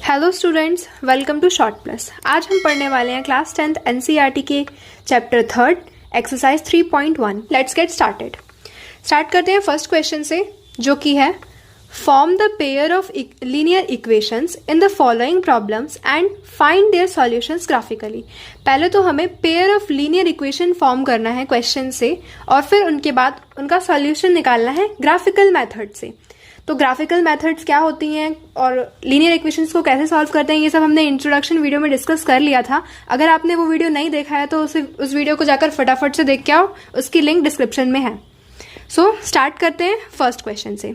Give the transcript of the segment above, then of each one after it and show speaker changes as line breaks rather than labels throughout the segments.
Hello students, welcome to short plus. आज हम पढ़ने वाले हैं क्लास 10th एनसीईआरटी के chapter 3 exercise 3.1। Let's get started. Start करते हैं फर्स्ट क्वेश्चन से, जो कि है form the pair of linear equations in the following problems and find their solutions graphically. पहले तो हमें pair of linear equation form करना है क्वेश्चन से, और फिर उनके बाद उनका सॉल्यूशन निकालना है ग्राफिकल मेथड से। तो ग्राफिकल मेथड्स क्या होती हैं और लीनियर इक्वेशंस को कैसे सॉल्व करते हैं, ये सब हमने इंट्रोडक्शन वीडियो में डिस्कस कर लिया था। अगर आपने वो वीडियो नहीं देखा है तो उस वीडियो को जाकर फटाफट से देख के आओ, उसकी लिंक डिस्क्रिप्शन में है। सो स्टार्ट करते हैं फर्स्ट क्वेश्चन से।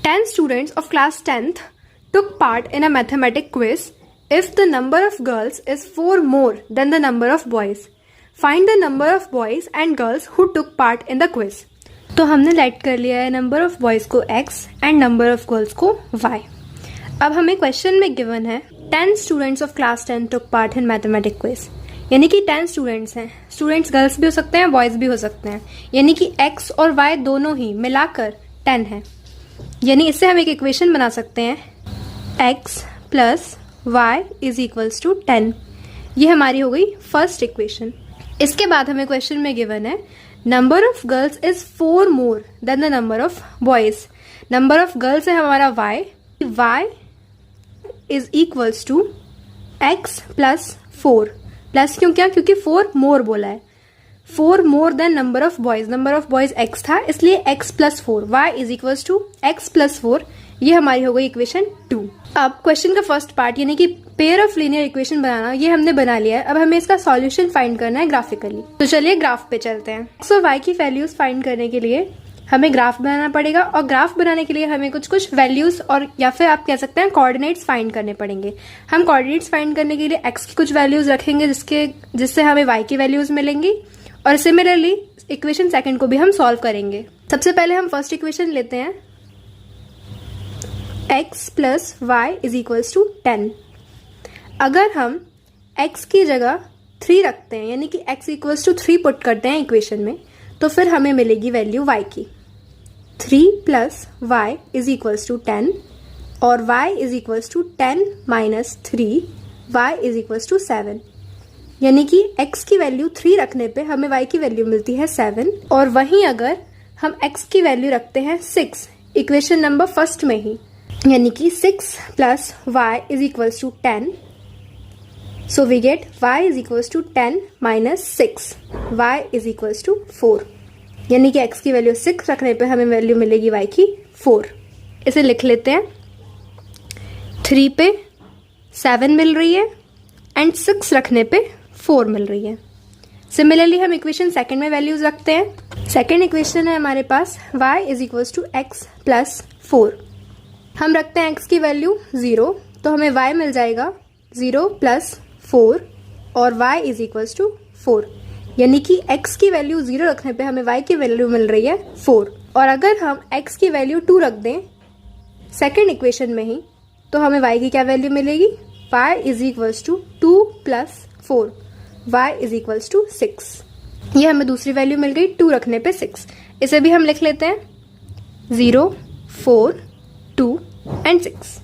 10 students of class 10th took part in a mathematics quiz. If the number of girls is 4 more than the number of boys, find the number of boys and girls who took part in the quiz. तो हमने late कर लिया है number of boys को x and number of girls को y। अब हमें question में गिवन है 10 students of class 10 took part in mathematics quiz, यानी कि 10 स्टूडेंट्स हैं। स्टूडेंट्स गर्ल्स भी हो सकते हैं, बॉयज़ भी हो सकते हैं, यानी कि x और y दोनों ही मिलाकर 10 है। यानी इससे हम एक इक्वेशन बना सकते हैं x plus y is equals to 10। ये हमारी हो गई फर्स्ट इक्वेशन। इसके बाद हमें क्वेश्चन में गिवन है number of girls is 4 more than the number of boys. Number of girls है हमारा y is equals to x plus 4। Plus क्यों, क्या, क्योंकि 4 मोर बोला है। 4 more than number of boys, number of boys x था, इसलिए x plus 4, y is equals to x plus 4। ये हमारी हो गई इक्वेशन 2। अब क्वेश्चन का फर्स्ट पार्ट यानी कि पेयर ऑफ लीनियर इक्वेशन बनाना, ये हमने बना लिया है। अब हमें इसका सॉल्यूशन फाइंड करना है ग्राफिकली। तो चलिए ग्राफ पे चलते हैं। x और y की वैल्यूज फाइंड करने के लिए हमें ग्राफ बनाना पड़ेगा, और ग्राफ बनाने के लिए हमें कुछ वैल्यूज और या फिर आप कह सकते हैं कोऑर्डिनेट्स फाइंड करने पड़ेंगे। हम कोऑर्डिनेट्स फाइंड करने के लिए x की कुछ वैल्यूज रखेंगे जिससे हमें y की वैल्यूज मिलेंगी, और सिमिलरली इक्वेशन सेकंड को भी हम सॉल्व करेंगे। सबसे पहले हम फर्स्ट इक्वेशन लेते हैं x plus y is equals to 10। अगर हम x की जगह 3 रखते हैं, यानी कि x इक्वल्स टू 3 पुट करते हैं इक्वेशन में, तो फिर हमें मिलेगी वैल्यू y की। 3 plus y is equals to 10 और y is equals to 10 minus 3, y is equals to 7। यानी कि x की वैल्यू 3 रखने पे हमें y की वैल्यू मिलती है 7, और वहीं अगर हम x की वैल्यू रखते हैं 6 इक्वेशन नंबर फर्स्ट में ही, यानी कि 6 plus y is equals to 10, so we get y is equals to 10 minus 6, y is equals to 4। यानी कि x की वैल्यू 6 रखने पे हमें वैल्यू मिलेगी y की 4। इसे लिख लेते हैं। 3 पे 7 मिल रही है एंड 6 रखने पे 4 मिल रही है। सिमिलरली हम इक्वेशन सेकंड में वैल्यूज रखते हैं। सेकंड इक्वेशन है हमारे पास y is equals to x plus 4। हम रखते हैं x की वैल्यू 0, तो हमें y मिल जाएगा 0 प्लस 4 और y इज इक्वल्स टू 4। यानी कि x की वैल्यू 0 रखने पे हमें y की वैल्यू मिल रही है 4। और अगर हम x की वैल्यू 2 रख दें सेकेंड इक्वेशन में ही, तो हमें y की क्या वैल्यू मिलेगी, y is equals to 2 plus 4, y is equals to 6। ये हमें दूसरी वैल्यू मिल गई 2 रखने पे 6। इसे भी हम लिख लेते हैं 0, 4, 2 एंड 6।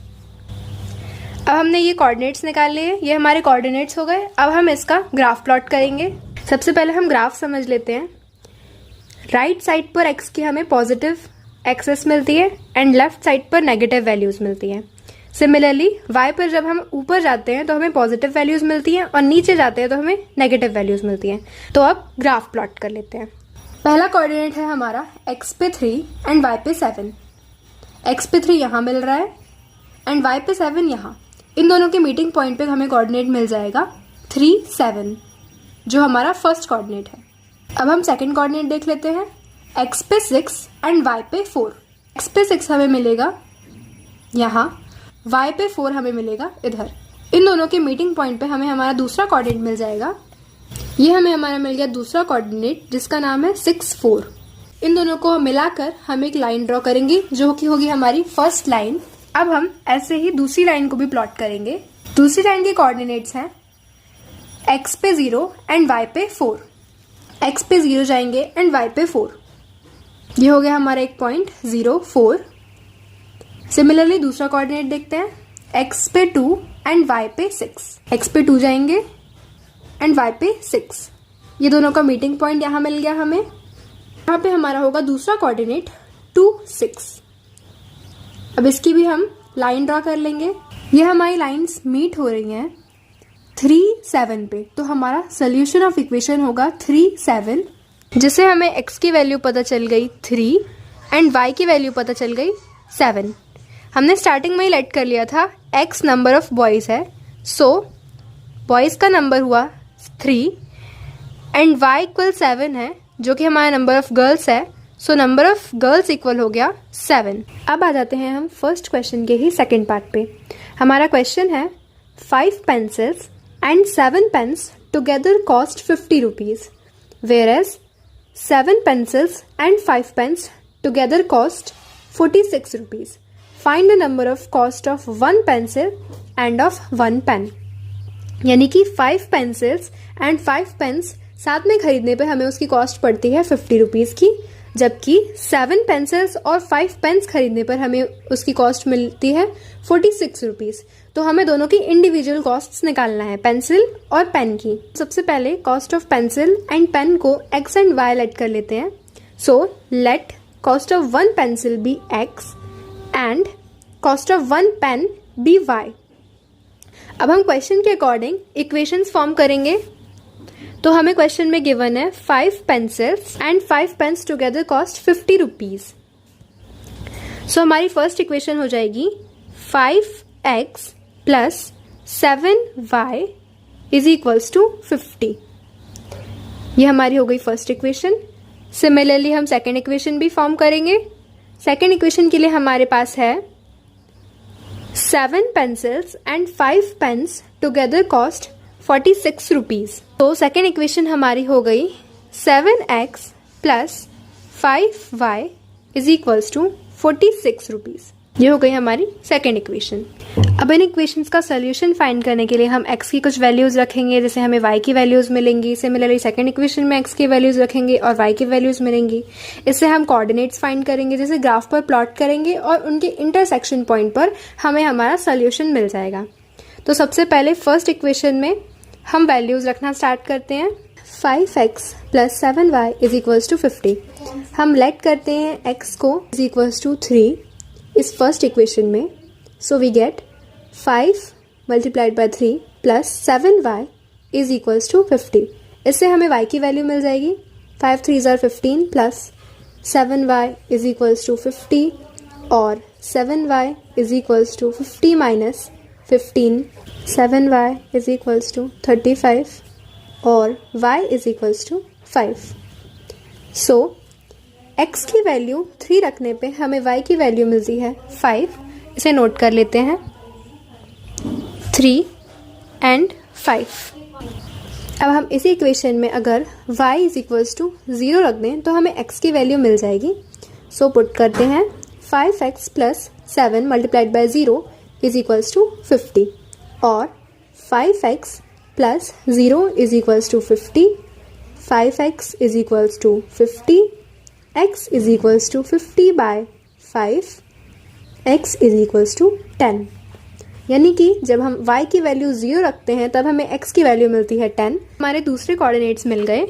अब हमने ये कोऑर्डिनेट्स निकाल लिए, ये हमारे कोऑर्डिनेट्स हो गए। अब हम इसका ग्राफ प्लॉट करेंगे। सबसे पहले हम ग्राफ समझ लेते हैं। राइट साइड पर x की हमें पॉजिटिव एक्सेस मिलती है एंड लेफ्ट साइड पर नेगेटिव वैल्यूज मिलती हैं। सिमिलरली y पर जब हम ऊपर जाते हैं तो हमें पॉजिटिव वैल्यूज मिलती हैं, और नीचे जाते हैं तो हमें नेगेटिव वैल्यूज मिलती हैं। तो अब ग्राफ प्लॉट कर लेते हैं। पहला कोऑर्डिनेट है हमारा x पे 3 एंड y पे 7। x पे 3 यहाँ मिल रहा है एंड y पे 7 यहाँ। इन दोनों के मीटिंग पॉइंट पे हमें कोऑर्डिनेट मिल जाएगा 3, 7, जो हमारा फर्स्ट कोऑर्डिनेट है। अब हम सेकंड कोऑर्डिनेट देख लेते हैं। x पे 6 एंड y पे 4। x पे 6 हमें मिलेगा यहाँ, y पे 4 हमें मिलेगा इधर। इन दोनों के मीटिंग पॉइंट पे हमें हमारा दूसरा कोऑर्डिनेट मिल जाएगा। ये हमें हमारा मिल गया दूसरा कोऑर्डिनेट, जिसका नाम है 6, 4। इन दोनों को मिलाकर हम एक लाइन ड्रॉ करेंगे, जो कि होगी हमारी फर्स्ट लाइन। अब हम ऐसे ही दूसरी लाइन को भी प्लॉट करेंगे। दूसरी लाइन के कोऑर्डिनेट्स हैं x पे 0 एंड y पे 4। x पे 0 जाएंगे एंड y पे 4। ये हो गया हमारा एक पॉइंट 0, 4। सिमिलरली दूसरा कोऑर्डिनेट देखते हैं। x पे 2 एंड y पे 6। x पे 2 जाएंगे एंड y पे 6। ये दोनों का मीटिंग पॉइंट यहाँ मिल गया हमें। यहाँ पे हमारा होगा दूसरा कोऑर्डिनेट 2 6। अब इसकी भी हम लाइन ड्रॉ कर लेंगे। ये हमारी लाइंस मीट हो रही हैं 3 7 पे, तो हमारा सोल्यूशन ऑफ इक्वेशन होगा 3 7, जिसे हमें x की वैल्यू पता चल गई 3 एंड y की वैल्यू पता चल गई 7। हमने स्टार्टिंग में ही लेट कर लिया था x नंबर ऑफ बॉयज़ है, सो बॉयज़ का नंबर हुआ 3 एंड y इक्वल 7 है, जो कि हमारा नंबर ऑफ गर्ल्स है, so number of girls equal हो गया 7। अब आ जाते हैं हम फर्स्ट क्वेश्चन के ही सेकंड पार्ट पे। हमारा क्वेश्चन है 5 pencils and 7 pens together cost 50 rupees, whereas 7 pencils and 5 pens together cost 46 rupees. Find the number of cost of 1 pencil and of 1 pen. यानी कि 5 pencils and 5 pens साथ में खरीदने पे हमें उसकी कॉस्ट पड़ती है 50 रुपीज़ की, जबकि 7 पेंसिल्स और 5 पेन्स खरीदने पर हमें उसकी कॉस्ट मिलती है 46 रुपीज़। तो हमें दोनों की इंडिविजुअल कॉस्ट्स निकालना है, पेंसिल और पेन की। सबसे पहले cost of pencil and pen को x एंड y लेट कर लेते हैं। So let cost of 1 pencil be x and cost of 1 pen be y। अब हम क्वेश्चन के अकॉर्डिंग इक्वेशंस फॉर्म करेंगे। तो हमें क्वेश्चन में गिवन है 5 pencils and 5 pens together cost 50 rupees. So हमारी फर्स्ट इक्वेशन हो जाएगी 5x plus 7y is equals to 50। ये हमारी हो गई फर्स्ट इक्वेशन। सिमिलरली हम सेकेंड इक्वेशन भी फॉर्म करेंगे। सेकेंड इक्वेशन के लिए हमारे पास है 7 pencils and 5 pens together cost 46 rupees. तो सेकेंड इक्वेशन हमारी हो गई 7x plus 5y is equals to 46 rupees. ये हो गई हमारी सेकेंड इक्वेशन। अब इन इक्वेशंस का सोल्यूशन फाइंड करने के लिए हम x की कुछ वैल्यूज़ रखेंगे, जैसे हमें y की वैल्यूज़ मिलेंगी। सिमिलरली सेकेंड इक्वेशन में x की वैल्यूज़ रखेंगे और y की वैल्यूज़ मिलेंगी। इससे हम कोऑर्डिनेट्स फाइंड करेंगे, जैसे ग्राफ पर प्लॉट करेंगे और उनके इंटरसेक्शन पॉइंट पर हमें हमारा सोल्यूशन मिल जाएगा। तो सबसे पहले फर्स्ट इक्वेशन में हम वैल्यूज़ रखना स्टार्ट करते हैं। 5x plus 7y is equals to 50। हम लेट करते हैं x को इज इक्वल्स टू 3 इस फर्स्ट इक्वेशन में। So we get 5 multiplied by 3 plus 7y is equals to 50। इससे हमें y की वैल्यू मिल जाएगी 5 3 ज़ार 15 plus 7y is equals to 50 और 7y is equals to 50 minus 15, 7y is equals to 35 और y is equals to 5। So x की value 3 रखने पे हमें y की वैल्यू मिलती है 5। इसे नोट कर लेते हैं 3 एंड 5। अब हम इसी इक्वेशन में अगर y इज इक्वल्स टू 0 रख दें तो हमें x की वैल्यू मिल जाएगी। सो पुट करते हैं 5x plus 7 multiplied by 0 is equals to 50 और 5x plus 0 is equals to 50, 5x is equals to 50, x is equals to 50 by 5, x is equals to 10। यानी कि जब हम y की वैल्यू 0 रखते हैं तब हमें x की वैल्यू मिलती है 10। हमारे दूसरे कोऑर्डिनेट्स मिल गए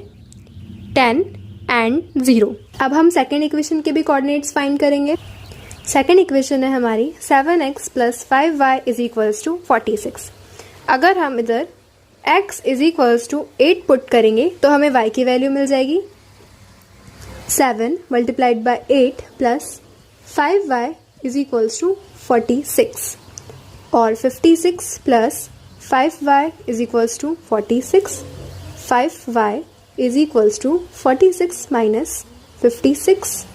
10 एंड 0। अब हम सेकेंड इक्वेशन के भी कोऑर्डिनेट्स फाइंड करेंगे। सेकेंड इक्वेशन है हमारी 7x plus 5y is equals to 46। अगर हम इधर x is equals to 8 put करेंगे तो हमें y की वैल्यू मिल जाएगी 7 multiplied by 8 plus 5y is equals to 46 और 56 plus 5y is equals to 46, 5y is equals to 46 minus 56,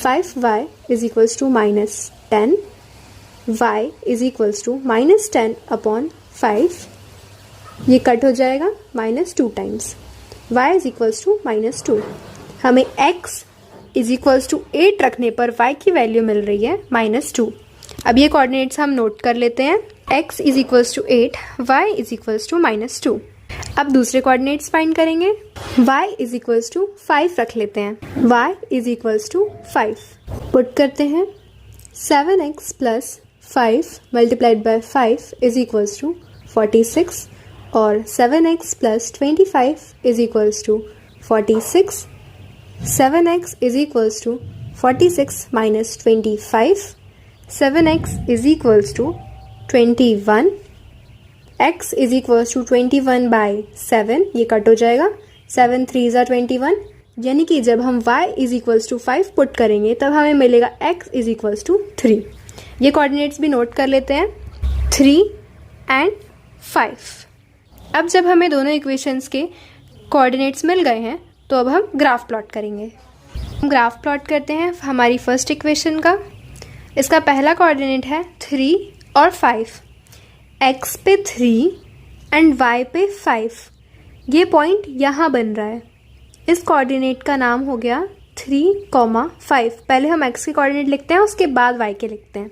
5y is equals to minus 10, y is equals to minus 10 upon 5। ये cut हो जाएगा -2 times. y is equals to -2। हमें x is equals to 8 रखने पर y की value मिल रही है -2। अब ये कोऑर्डिनेट्स हम नोट कर लेते हैं। x is equals to 8, y is equals to -2। अब दूसरे कोऑर्डिनेट्स फाइंड करेंगे। y इज इक्वल्स टू 5 रख लेते हैं। y is equals to 5 put करते हैं। 7x plus 5 multiplied by 5 is equals to 46 और 7x plus 25 is equals to 46. 7x is equals to 46 minus 25. 7x is equals to 21. x is equals to 21 by 7. ये cut हो जाएगा. 7 3 ज़ा 21. यानी कि जब हम y is equals to 5 put करेंगे तब हमें मिलेगा x is equals to 3. ये कोऑर्डिनेट्स भी नोट कर लेते हैं, 3 and 5. अब जब हमें दोनों इक्वेशंस के कोऑर्डिनेट्स मिल गए हैं तो अब हम ग्राफ प्लॉट करेंगे. हम ग्राफ प्लॉट करते हैं हमारी फर्स्ट इक्वेशन का. इसका पहला कोऑर्डिनेट है 3 और 5. x पे 3 एंड y पे 5. ये पॉइंट यहाँ बन रहा है. इस कोऑर्डिनेट का नाम हो गया 3,5. पहले हम x के कोऑर्डिनेट लिखते हैं, उसके बाद y के लिखते हैं.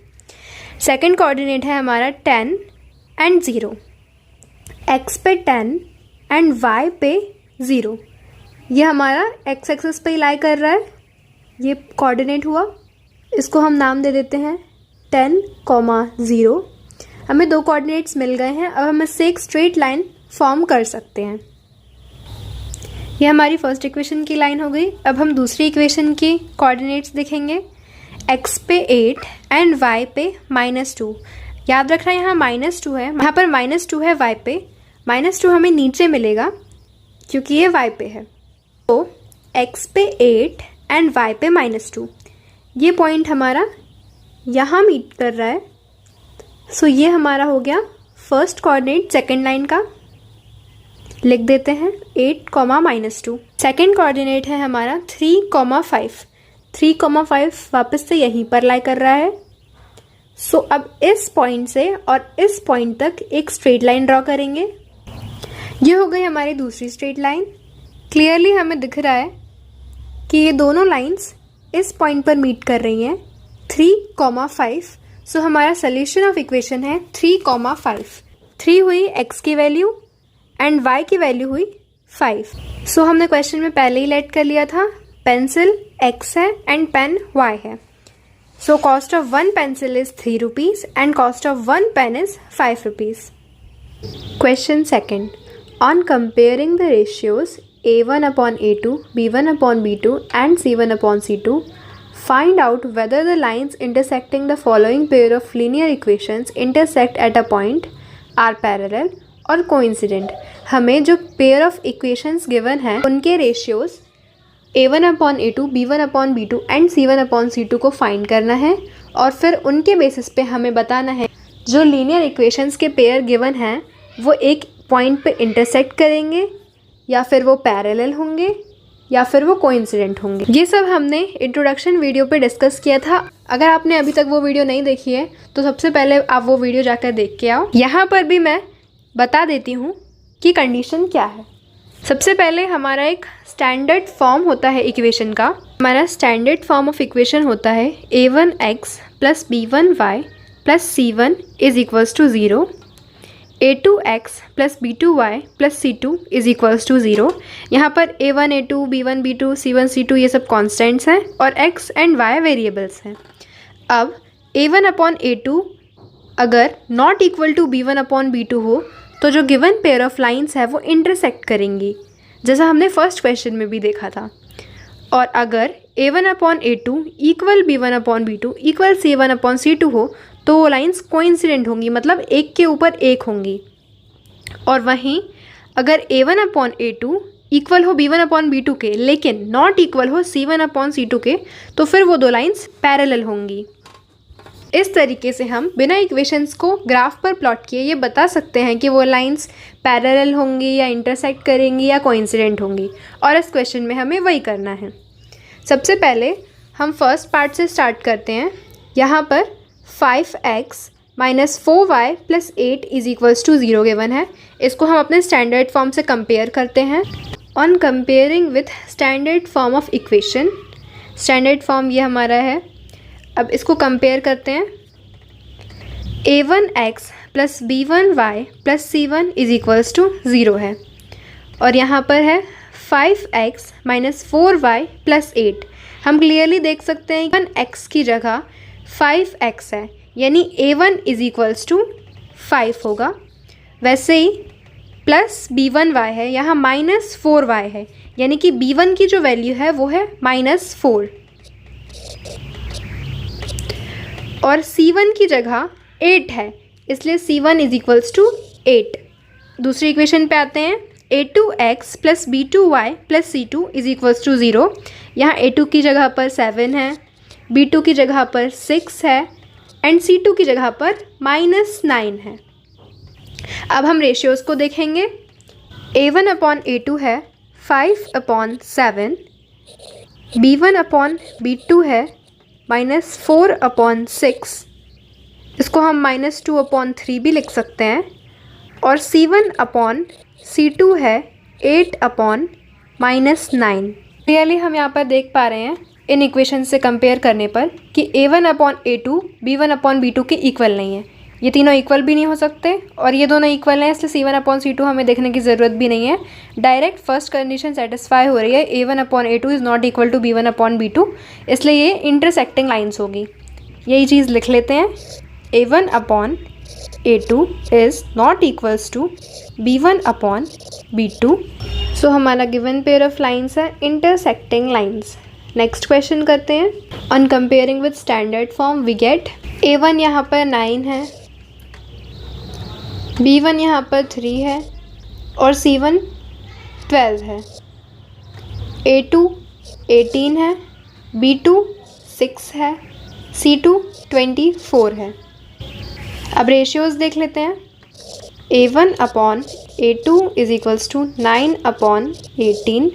सेकंड कोऑर्डिनेट है हमारा 10 एंड 0. x पे 10 एंड y पे 0. ये हमारा x एक्सिस पे लाई कर रहा है. ये कोऑर्डिनेट हुआ. इसको हम नाम दे देते हैं 10,0. हमें दो कोऑर्डिनेट्स मिल गए हैं. अब हम इससे एक स्ट्रेट लाइन फॉर्म कर सकते हैं. ये हमारी फर्स्ट इक्वेशन की लाइन हो गई. अब हम दूसरी इक्वेशन की कोऑर्डिनेट्स देखेंगे. x पे 8 एंड y पे -2. याद रखना यहाँ -2 है, यहाँ पर -2 है y पे. -2 हमें नीचे मिलेगा क्योंकि ये y पे है. तो x पे 8 एंड y पे -2. ये पॉइंट हमारा यहाँ मीट कर रहा है. सो ये हमारा हो गया फर्स्ट कोऑर्डिनेट सेकंड लाइन का. लिख देते हैं 8, -2. सेकंड कोऑर्डिनेट है हमारा 3,5. 3,5 वापस से यहीं पर लाई कर रहा है. सो अब इस पॉइंट से और इस पॉइंट तक एक स्ट्रेट लाइन ड्रॉ करेंगे. ये हो गई हमारी दूसरी स्ट्रेट लाइन. क्लियरली हमें दिख रहा है कि ये दोनों लाइंस इस पॉइंट पर मीट कर रही हैं 3,5. सो हमारा सोल्यूशन ऑफ इक्वेशन है 3,5. 3 हुई x की वैल्यू एंड y की वैल्यू हुई 5. सो हमने क्वेश्चन में पहले ही लेट कर लिया था. पेंसिल x है एंड पेन y है. So cost of 1 pencil is 3 rupees and cost of 1 pen is 5 rupees. Question second. On comparing the ratios A1 upon A2, B1 upon B2 and C1 upon C2, find out whether the lines intersecting the following pair of linear equations intersect at a point, are parallel or coincident. हमें जो pair of equations given हैं उनके ratios A1 upon A2, B1 upon B2 and C1 upon C2 को find करना है और फिर उनके basis पे हमें बताना है जो linear equations के pair given हैं वो एक पॉइंट पे इंटरसेक्ट करेंगे या फिर वो पैरेलल होंगे या फिर वो कोइंसिडेंट होंगे. ये सब हमने इंट्रोडक्शन वीडियो पे डिस्कस किया था. अगर आपने अभी तक वो वीडियो नहीं देखी है तो सबसे पहले आप वो वीडियो जाकर देख के आओ. यहाँ पर भी मैं बता देती हूँ कि कंडीशन क्या है. सबसे पहले हमारा एक स्टैंडर्ड फॉर्म होता है इक्वेशन का. हमारा स्टैंडर्ड फॉर्म ऑफ इक्वेशन होता है a1x plus b1y plus c1 is equals to 0. a2x plus b2y plus c2 is equals to 0. यहाँ पर a1 a2 b1 b2 c1 c2 ये सब कॉन्स्टेंट्स हैं और x एंड y वेरिएबल्स हैं. अब a1 अपॉन a2 अगर not equal to b1 upon b2 हो तो जो गिवन पेयर ऑफ लाइंस है वो इंटरसेक्ट करेंगी, जैसा हमने फर्स्ट क्वेश्चन में भी देखा था. और अगर a1 upon a2 equal b1 upon b2 equal c1 upon c2 हो तो वो लाइंस कोइंसिडेंट होंगी, मतलब एक के ऊपर एक होंगी. और वहीं अगर a1 अपॉन a2 इक्वल हो b1 अपॉन b2 के लेकिन नॉट इक्वल हो c1 अपॉन c2 के तो फिर वो दो लाइंस पैरेलल होंगी. इस तरीके से हम बिना इक्वेशंस को ग्राफ पर प्लॉट किए ये बता सकते हैं कि वो लाइंस पैरेलल होंगी या इंटरसेक्ट करेंगी या कोइंसिडेंट होंगी. और इस क्वेश्चन में हमें वही करना है. सबसे पहले हम फर्स्ट पार्ट से स्टार्ट करते हैं. यहाँ पर 5x minus 4y plus 8 is equals to 0 given है. इसको हम अपने स्टैंडर्ड फॉर्म से कंपेयर करते हैं. On comparing with standard form of equation, standard form ये हमारा है. अब इसको कंपेयर करते हैं. a1x plus b1y plus c1 is equals to 0 है. और यहाँ पर है 5x माइनस 4y प्लस 8. हम क्लियरली देख सकते हैं 1x की जगह 5x है, यानी a1 इज इक्वल्स टू 5 होगा। वैसे ही प्लस b1y है, यहाँ -4y है, यानी कि b1 की जो वैल्यू है वो है -4 और c1 की जगह 8 है, इसलिए c1 इज इक्वल्स टू 8। दूसरी इक्वेशन पे आते हैं। a2x plus b2y plus c2 is equals to 0। यहाँ a2 की जगह पर 7 है, b2 की जगह पर 6 है एंड c2 की जगह पर -9 है। अब हम रेशियोज़ को देखेंगे। a1 अपॉन a2 है 5/7, b1 अपॉन b2 है -4/6, इसको हम -2/3 भी लिख सकते हैं, और c1 अपॉन c2 है 8/9। रियली हम यहाँ पर देख पा रहे हैं इन इक्वेशन से कंपेयर करने पर कि a1 upon a2 b1 upon b2 के इक्वल नहीं है। ये तीनों इक्वल भी नहीं हो सकते और ये दोनों इक्वल हैं, इसलिए c1 अपॉन c2 हमें देखने की ज़रूरत भी नहीं है। डायरेक्ट फर्स्ट कंडीशन सेटिस्फाई हो रही है, a1 upon a2 is not equal to b1 upon b2, इसलिए ये इंटरसेक्टिंग लाइन्स होगी। यही चीज़ लिख लेते हैं, a1 upon a2 is not equals to b1 upon b2। So हमारा गिवन पेयर ऑफ लाइन्स है इंटरसेक्टिंग लाइन्स। नेक्स्ट क्वेश्चन करते हैं। On comparing with standard form we get a1 यहाँ पर 9 है, b1 यहाँ पर 3 है और c1 12 है, a2 18 है, b2 6 है, c2 24 है। अब रेशियोज़ देख लेते हैं। a1 upon a2 is equals to 9/18,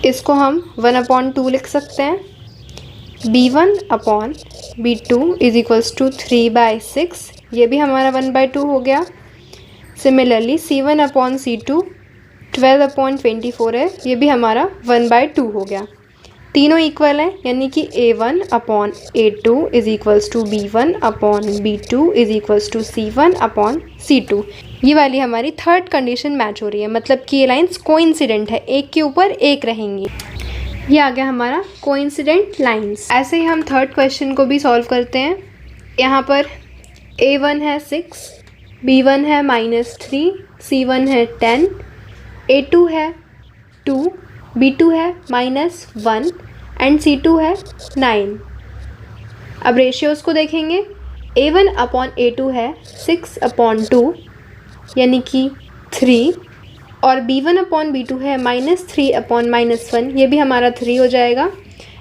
इसको हम 1/2 लिख सकते हैं। b1 upon b2 is equals to 3/6, ये भी हमारा 1/2 हो गया। सिमिलरली c1 अपॉन c2 12/24 है, ये भी हमारा 1/2 हो गया। तीनों इक्वल हैं, यानी कि a1 upon a2 is equals to b1 upon b2 is equals to c1 upon c2। ये वाली हमारी थर्ड कंडीशन मैच हो रही है, मतलब कि ये लाइंस कोइंसिडेंट है, एक के ऊपर एक रहेंगी। ये आ गया हमारा कोइंसिडेंट लाइंस। ऐसे ही हम थर्ड क्वेश्चन को भी सॉल्व करते हैं। यहाँ पर a1 है 6, b1 है -3, c1 है 10, a2 है 2, b2 है -1 एंड c2 है 9। अब रेशियोज़ को देखेंगे। a1 अपॉन a2 है 6/2 यानी कि 3, और b1 अपॉन b2 है -3/-1, ये भी हमारा 3 हो जाएगा,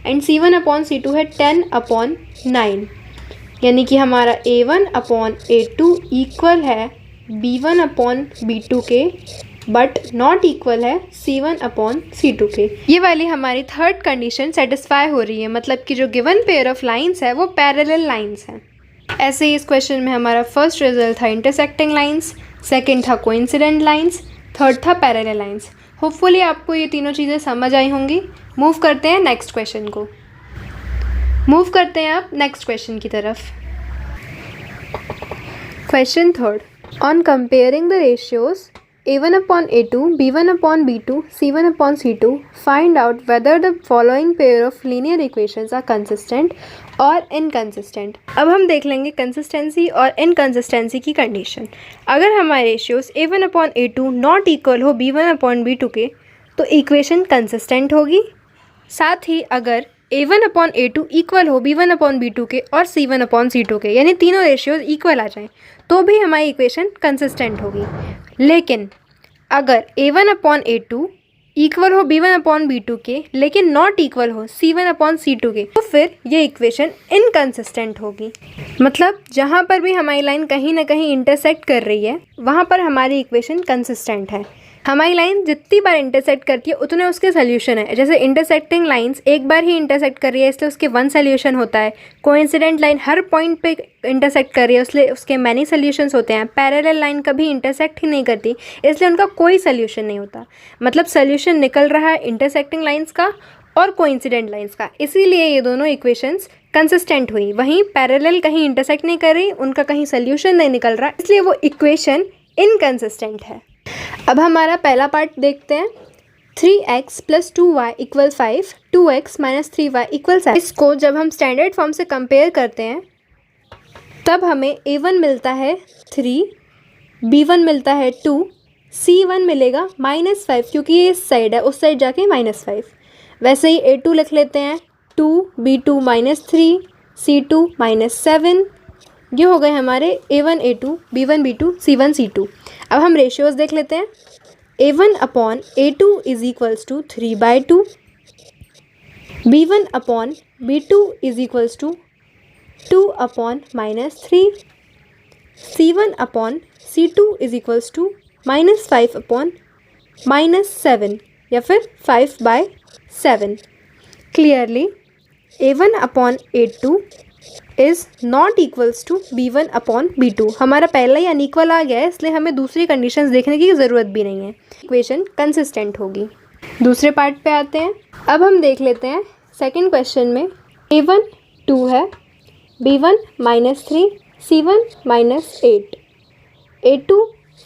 एंड c1 अपॉन c2 है 10/9, यानी कि हमारा a1 अपॉन a2 इक्वल है b1 अपॉन b2 के, बट नॉट इक्वल है c1 अपॉन c2 के। ये वाली हमारी थर्ड कंडीशन सेटिस्फाई हो रही है, मतलब कि जो गिवन पेयर ऑफ लाइंस है वो पैरेलल लाइंस हैं। ऐसे ही इस क्वेश्चन में हमारा फर्स्ट रिजल्ट था इंटरसेक्टिंग लाइंस, सेकंड था कोइंसिडेंट लाइंस, थर्ड था पैरेलल लाइंस। होपफुली आपको ये तीनों चीज़ें समझ आई होंगी। मूव करते हैं नेक्स्ट क्वेश्चन को। मूव करते हैं अब नेक्स्ट क्वेश्चन की तरफ। Question third. On comparing the ratios a1 upon a2, b1 upon b2, c1 upon c2, find out whether the following pair of linear equations are consistent or inconsistent। अब हम देख लेंगे consistency और inconsistency की condition. अगर हमारे ratios a1 upon a2 not equal हो b1 upon b2 के, तो इक्वेशन कंसिस्टेंट होगी। साथ ही अगर a1 upon a2 इक्वल हो b1 upon b2 के और c1 upon c2 के, यानी तीनों रेशियोज इक्वल आ जाएं, तो भी हमारी इक्वेशन कंसिस्टेंट होगी। लेकिन अगर a1 अपॉन a2 इक्वल हो b1 अपॉन b2 के, लेकिन नॉट इक्वल हो c1 अपॉन c2 के, तो फिर ये इक्वेशन इनकंसिस्टेंट होगी। मतलब जहाँ पर भी हमारी लाइन कहीं ना कहीं इंटरसेक्ट कर रही है, वहाँ पर हमारी इक्वेशन कंसिस्टेंट है। हमारी लाइन जितनी बार इंटरसेक्ट करती है उतने उसके सोल्यूशन है। जैसे इंटरसेक्टिंग लाइंस एक बार ही इंटरसेक्ट कर रही है, इसलिए उसके वन सोल्यूशन होता है। कोइंसिडेंट लाइन हर पॉइंट पे इंटरसेक्ट कर रही है, इसलिए उसके मैनी सोल्यूशंस होते हैं। पैरेलल लाइन कभी इंटरसेक्ट ही नहीं करती, इसलिए उनका कोई सोल्यूशन नहीं होता। मतलब सोल्यूशन निकल रहा है इंटरसेक्टिंग लाइन्स का और कोइंसिडेंट लाइन्स का, इसीलिए ये दोनों इक्वेशंस कंसिस्टेंट हुई। वहीं पैरेलल कहीं इंटरसेक्ट नहीं कर रही, उनका कहीं सोल्यूशन नहीं निकल रहा, इसलिए वो इक्वेशन इनकंसिस्टेंट है। अब हमारा पहला पार्ट देखते हैं। 3x + 2y = 5, 2x - 3y = 7। इसको जब हम स्टैंडर्ड फॉर्म से कंपेयर करते हैं तब हमें A1 मिलता है 3, B1 मिलता है 2, C1 मिलेगा -5 क्योंकि ये इस साइड है, उस साइड जाके -5। वैसे ही A2 लिख लेते हैं 2, B2 -3, C2 -7। ये हो गए हमारे A1 A2, B1 B2, C1 C2। अब हम रेशियोज़ देख लेते हैं। A1 upon A2 is equals to 3/2, B1 upon B2 is equals to 2 upon -3, C1 upon C2 is equals to -5 upon -7 या फिर 5/7। Clearly A1 upon A2 is not equals to B1 upon B2। हमारा पहला ही unequal आ गया है, इसलिए हमें दूसरी conditions देखने की ज़रूरत भी नहीं है। इक्वेशन कंसिस्टेंट होगी। दूसरे पार्ट पे आते हैं। अब हम देख लेते हैं सेकंड क्वेश्चन में A1 2 है, B1 -3, C1 -8, A2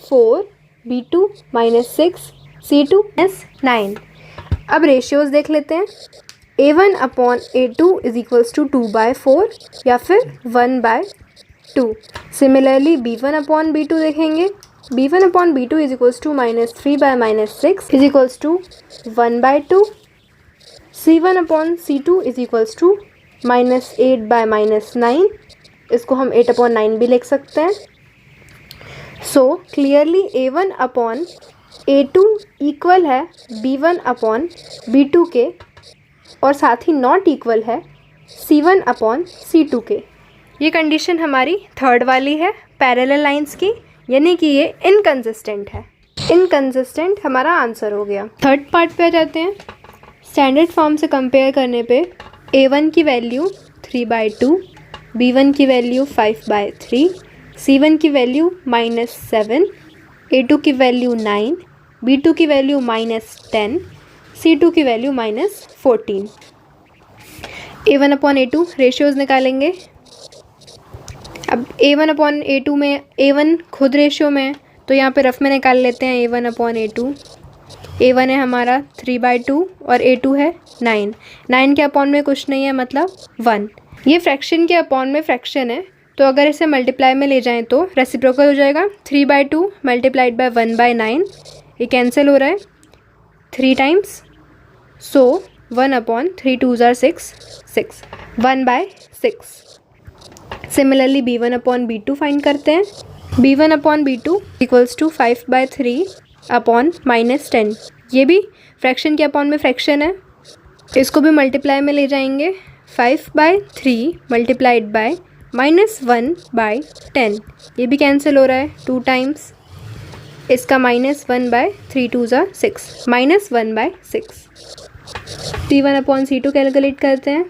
4, B2 -6, C2 -9। अब रेशियोज़ देख लेते हैं। A1 upon A2 is equals to 2/4 या फिर 1/2। सिमिलरली B1 अपॉन B2 देखेंगे। B1 upon B2 is equals to -3/6 is equals to 1/2। C1 upon C2 is equals to -8/9। इसको हम 8/9 भी लिख सकते हैं। So clearly A1 upon A2 equal है B1 अपॉन B2 के, और साथ ही नॉट इक्वल है C1 अपॉन C2 के। ये कंडीशन हमारी थर्ड वाली है पैरेलल लाइंस की, यानी कि ये इनकंसिस्टेंट है। इनकंसिस्टेंट हमारा आंसर हो गया। थर्ड पार्ट पे आ जाते हैं। स्टैंडर्ड फॉर्म से कंपेयर करने पे A1 की वैल्यू 3/2, B1 की वैल्यू 5/3, C1 की वैल्यू -7, A2 की वैल्यू 9, B2 की वैल्यू -10, C2 की value -14। A1 upon A2 ratios निकालेंगे। अब A1 अपॉन A2 में A1 खुद रेशियो में है, तो यहाँ पे रफ में निकाल लेते हैं A1 अपॉन A2। A1 है हमारा 3/2 और A2 है 9। 9 के अपॉन में कुछ नहीं है, मतलब 1। ये फ्रैक्शन के अपॉन में फ्रैक्शन है, तो अगर इसे मल्टीप्लाई में ले जाएं तो रेसिप्रोकल हो जाएगा। 3/2 मल्टीप्लाइड बाय 1/9, ये कैंसिल हो रहा है 3 times. So 1 upon 3 2s are 6, 1/6। Similarly B1 upon B2 find करते हैं। B1 upon B2 equals to 5/3 upon -10। ये भी फ्रैक्शन के अपॉन में फ्रैक्शन है, इसको भी मल्टीप्लाई में ले जाएंगे। 5/3 मल्टीप्लाइड बाय -1/10, ये भी कैंसिल हो रहा है 2 टाइम्स। इसका -1/3 2s are 6, -1/6। C1 upon C2 calculate करते हैं।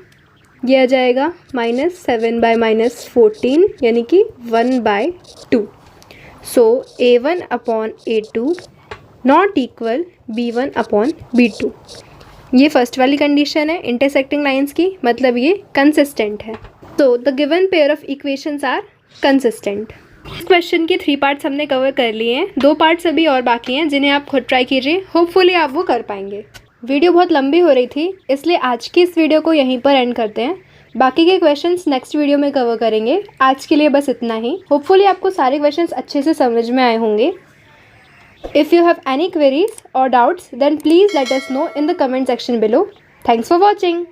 ये आ जाएगा -7/-14 यानी कि 1/2। सो A1 upon A2 not equal B1 upon B2। ये फर्स्ट वाली कंडीशन है इंटरसेक्टिंग लाइंस की, मतलब ये कंसिस्टेंट है। तो the given pair of equations are consistent. इस क्वेश्चन के 3 पार्ट्स हमने कवर कर लिए हैं, 2 पार्ट्स अभी और बाकी हैं जिन्हें आप खुद ट्राई कीजिए, होपफुली आप वो कर पाएंगे। वीडियो बहुत लंबी हो रही थी, इसलिए आज की इस वीडियो को यहीं पर एंड करते हैं। बाकी के क्वेश्चंस नेक्स्ट वीडियो में कवर करेंगे। आज के लिए बस इतना ही। होपफुली आपको सारे क्वेश्चंस अच्छे से समझ में आए होंगे। If you have any queries और doubts then please let us know in the comment section below. Thanks for watching.